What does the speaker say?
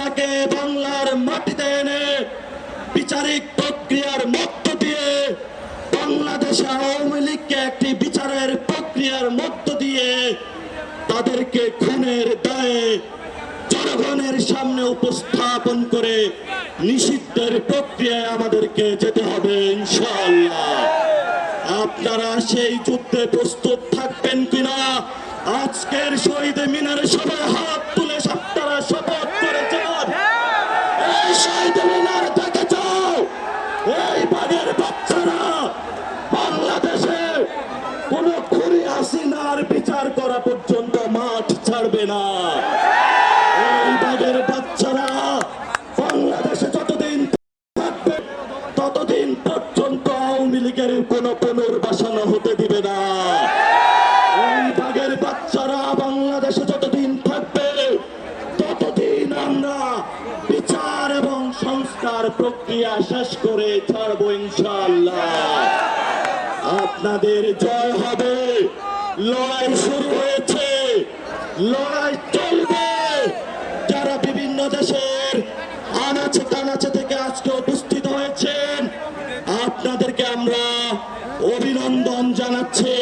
হাসিনাকে বাংলার মাটিতে এনে বিচারিক প্রক্রিয়ার মধ্য দিয়ে বাংলাদেশে আওয়ামী লীগকে একটি বিচারের প্রক্রিয়ার মধ্য দিয়ে তাদেরকে খুনের দায়ে জনগণের সামনে উপস্থাপন করে নিষিদ্ধের প্রক্রিয়ায় আমাদেরকে যেতে হবে ইনশাআল্লাহ। আপনারা সেই যুদ্ধে প্রস্তুত থাকবেন কিনা? আজকের শহীদ মিনারে সবাই হাত তুলে আপনারা শপথ করে যান। এই শহীদ মিনার থেকে যাও, এই বাগের বাচ্চারা বাংলাদেশে কোন খুনি হাসিনার বিচার করা পর্যন্ত মাঠ ছাড়বে না। এই বাগের বাচ্চারা বাংলাদেশে যতদিন থাকবে ততদিন পর্যন্ত আওয়ামী লীগের কোন পুনর্বাসন হতে দিবে না। এই বাগের বাচ্চারা বাংলাদেশে যতদিন থাকবে ততদিন আমরা বিচার এবং সংস্কার প্রক্রিয়া শেষ করে ছাড়বো ইনশাআল্লাহ। আপনাদের জয় হবে। লড়াই শুরু হয়েছে, লড়াই চলবে। যারা বিভিন্ন দেশের আনাচে কানাচে থেকে আজকে উপস্থিত হয়েছেন আপনাদেরকে আমরা অভিনন্দন জানাচ্ছি।